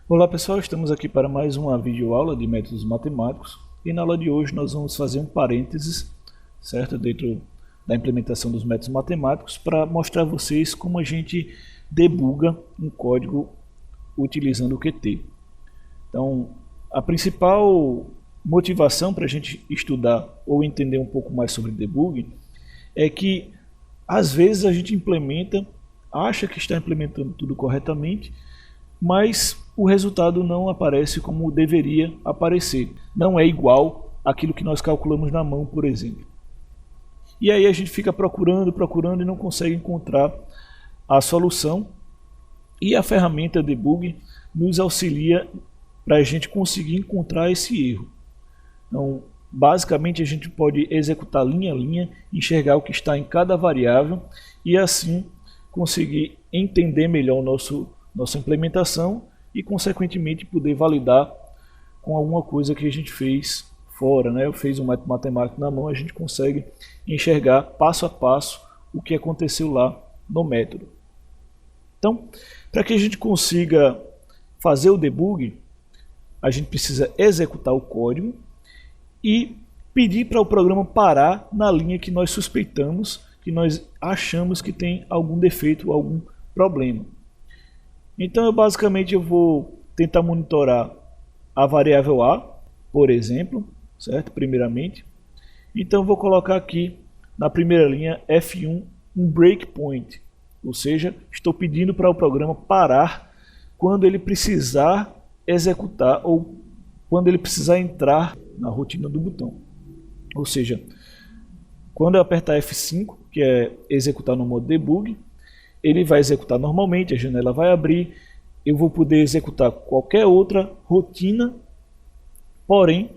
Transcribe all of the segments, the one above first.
Olá pessoal, estamos aqui para mais uma videoaula de métodos matemáticos e na aula de hoje nós vamos fazer um parênteses, certo? Dentro da implementação dos métodos matemáticos para mostrar a vocês como a gente debuga um código utilizando o Qt. Então, a principal motivação para a gente estudar ou entender um pouco mais sobre debugging é que às vezes a gente acha que está implementando tudo corretamente, mas o resultado não aparece como deveria aparecer. Não é igual àquilo que nós calculamos na mão, por exemplo. E aí a gente fica procurando e não consegue encontrar a solução. E a ferramenta debug nos auxilia para a gente conseguir encontrar esse erro. Então, basicamente a gente pode executar linha a linha, enxergar o que está em cada variável e assim conseguir entender melhor nossa implementação e consequentemente poder validar com alguma coisa que a gente fez fora, né? Eu fiz um método matemático na mão, a gente consegue enxergar passo a passo o que aconteceu lá no método. Então, para que a gente consiga fazer o debug, a gente precisa executar o código e pedir para o programa parar na linha que nós suspeitamos, que nós achamos que tem algum defeito, algum problema. Então eu vou tentar monitorar a variável A, por exemplo, certo? Primeiramente. Então eu vou colocar aqui na primeira linha F1 um breakpoint, ou seja, estou pedindo para o programa parar quando ele precisar executar ou quando ele precisar entrar na rotina do botão. Ou seja, quando eu apertar F5, que é executar no modo debug, ele vai executar normalmente, a janela vai abrir, eu vou poder executar qualquer outra rotina, porém,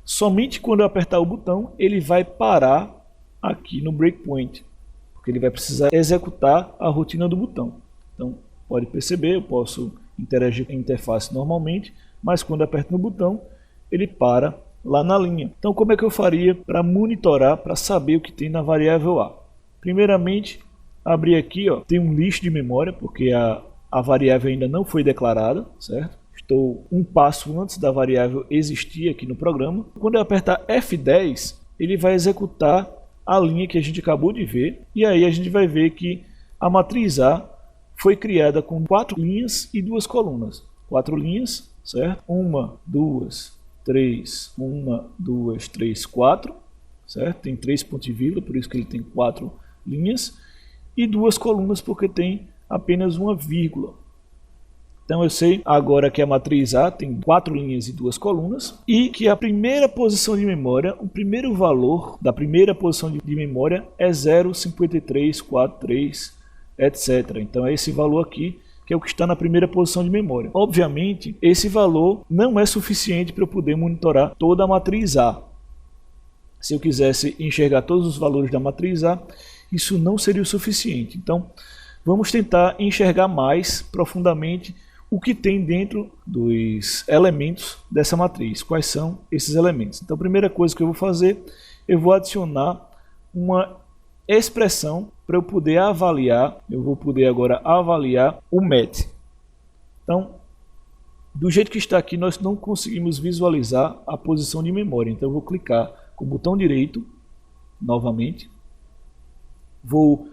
somente quando eu apertar o botão, ele vai parar aqui no breakpoint, porque ele vai precisar executar a rotina do botão. Então, pode perceber, eu posso interagir com a interface normalmente, mas quando eu aperto no botão, ele para lá na linha. Então, como é que eu faria para monitorar, para saber o que tem na variável A? Primeiramente, abrir aqui, ó, tem um lixo de memória, porque a variável ainda não foi declarada, certo? Estou um passo antes da variável existir aqui no programa. Quando eu apertar F10, ele vai executar a linha que a gente acabou de ver, e aí a gente vai ver que a matriz A foi criada com 4 linhas e 2 colunas. 4 linhas, certo? 1, 2, 3, 1, 2, 3, 4, certo? Tem 3 pontos e vírgula, por isso que ele tem 4 linhas, e 2 colunas porque tem apenas uma vírgula. Então eu sei agora que a matriz A tem 4 linhas e 2 colunas e que a primeira posição de memória, o primeiro valor da primeira posição de memória é 0,5343, etc. Então é esse valor aqui que é o que está na primeira posição de memória. Obviamente, esse valor não é suficiente para eu poder monitorar toda a matriz A. Se eu quisesse enxergar todos os valores da matriz A, isso não seria o suficiente. Então, vamos tentar enxergar mais profundamente o que tem dentro dos elementos dessa matriz. Quais são esses elementos? Então, a primeira coisa que eu vou fazer, eu vou adicionar uma expressão para eu poder avaliar. Eu vou poder agora avaliar o MET. Então, do jeito que está aqui, nós não conseguimos visualizar a posição de memória. Então, eu vou clicar com o botão direito, novamente. Vou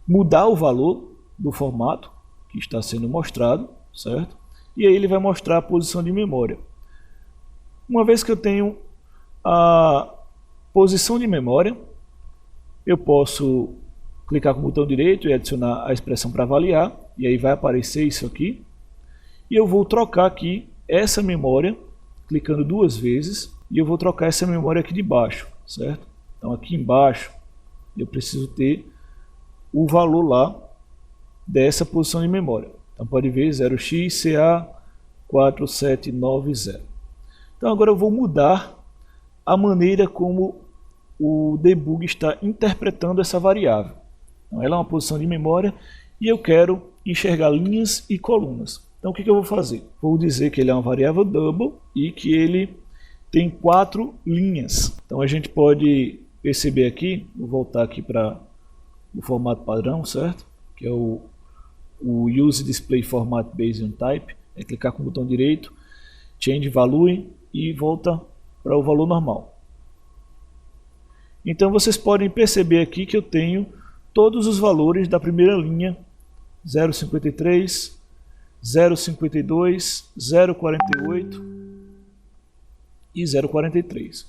mudar o valor do formato que está sendo mostrado, certo? E aí ele vai mostrar a posição de memória. Uma vez que eu tenho a posição de memória, eu posso clicar com o botão direito e adicionar a expressão para avaliar, e aí vai aparecer isso aqui. E eu vou trocar aqui essa memória, clicando 2 vezes, e eu vou trocar essa memória aqui de baixo, certo? Então aqui embaixo eu preciso ter o valor lá dessa posição de memória. Então pode ver 0xCA4790. Então agora eu vou mudar a maneira como o debug está interpretando essa variável. Então ela é uma posição de memória e eu quero enxergar linhas e colunas. Então o que eu vou fazer? Vou dizer que ele é uma variável double e que ele tem 4 linhas. Então a gente pode perceber aqui, vou voltar aqui para o formato padrão, certo? Que é o Use Display Format Based on Type. É clicar com o botão direito, Change Value e volta para o valor normal. Então vocês podem perceber aqui que eu tenho todos os valores da primeira linha, 0,53, 0,52, 0,48 e 0,43.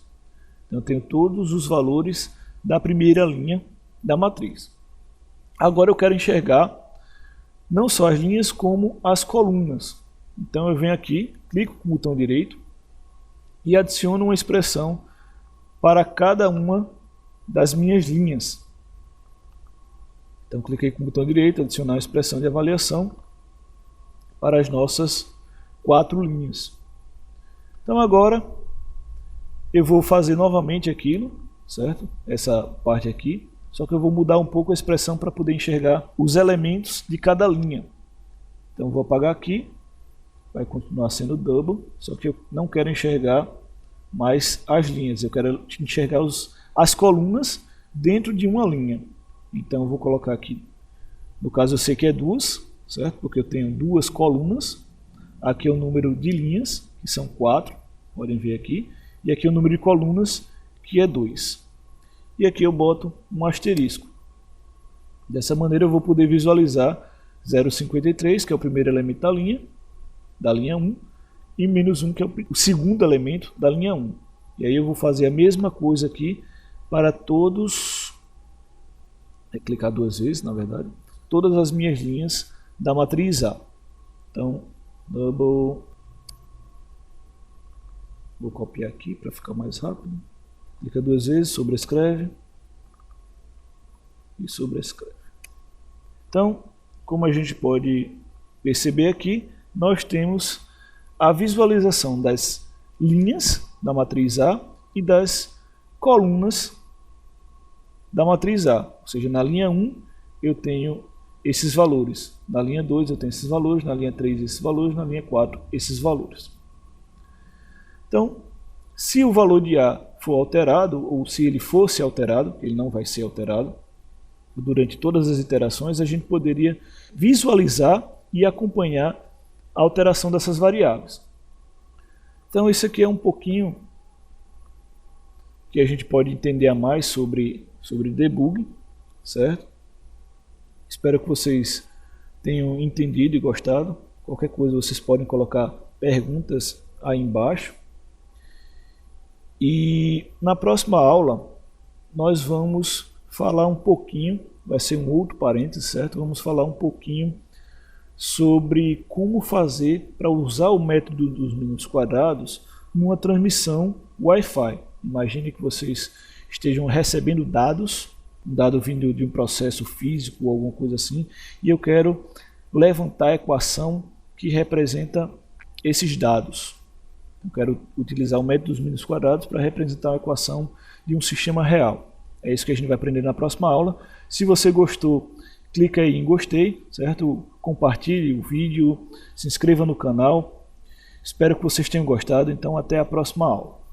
Então eu tenho todos os valores da primeira linha da matriz. Agora eu quero enxergar não só as linhas como as colunas. Então eu venho aqui, clico com o botão direito e adiciono uma expressão para cada uma das minhas linhas. Então cliquei com o botão direito, adicionar a expressão de avaliação para as nossas 4 linhas. Então agora eu vou fazer novamente aquilo, certo? Essa parte aqui, só que eu vou mudar um pouco a expressão para poder enxergar os elementos de cada linha. Então eu vou apagar aqui, vai continuar sendo double, só que eu não quero enxergar mais as linhas, eu quero enxergar as colunas dentro de uma linha. Então eu vou colocar aqui, no caso eu sei que é 2, certo? Porque eu tenho 2 colunas, aqui é o número de linhas, que são 4, podem ver aqui, e aqui é o número de colunas, que é 2. E aqui eu boto um asterisco. Dessa maneira eu vou poder visualizar 0,53, que é o primeiro elemento da linha 1, e menos 1, que é o segundo elemento da linha 1. E aí eu vou fazer a mesma coisa aqui para todos, clicar 2 vezes na verdade, todas as minhas linhas da matriz A. Então, double, vou copiar aqui para ficar mais rápido. Clica 2 vezes, sobrescreve e sobrescreve. Então, como a gente pode perceber aqui, nós temos a visualização das linhas da matriz A e das colunas da matriz A. Ou seja, na linha 1 eu tenho esses valores, na linha 2 eu tenho esses valores, na linha 3 esses valores, na linha 4 esses valores. Então, se o valor de A for alterado, ou se ele fosse alterado, ele não vai ser alterado, durante todas as iterações a gente poderia visualizar e acompanhar a alteração dessas variáveis. Então isso aqui é um pouquinho que a gente pode entender a mais sobre debug, certo? Espero que vocês tenham entendido e gostado. Qualquer coisa vocês podem colocar perguntas aí embaixo. E na próxima aula nós vamos falar um pouquinho, vai ser um outro parênteses, certo? Vamos falar um pouquinho sobre como fazer para usar o método dos minutos quadrados numa transmissão Wi-Fi. Imagine que vocês estejam recebendo dados, um dado vindo de um processo físico ou alguma coisa assim, e eu quero levantar a equação que representa esses dados. Eu quero utilizar o método dos minutos quadrados para representar a equação de um sistema real. É isso que a gente vai aprender na próxima aula. Se você gostou, clica aí em gostei, certo? Compartilhe o vídeo, se inscreva no canal. Espero que vocês tenham gostado, então até a próxima aula.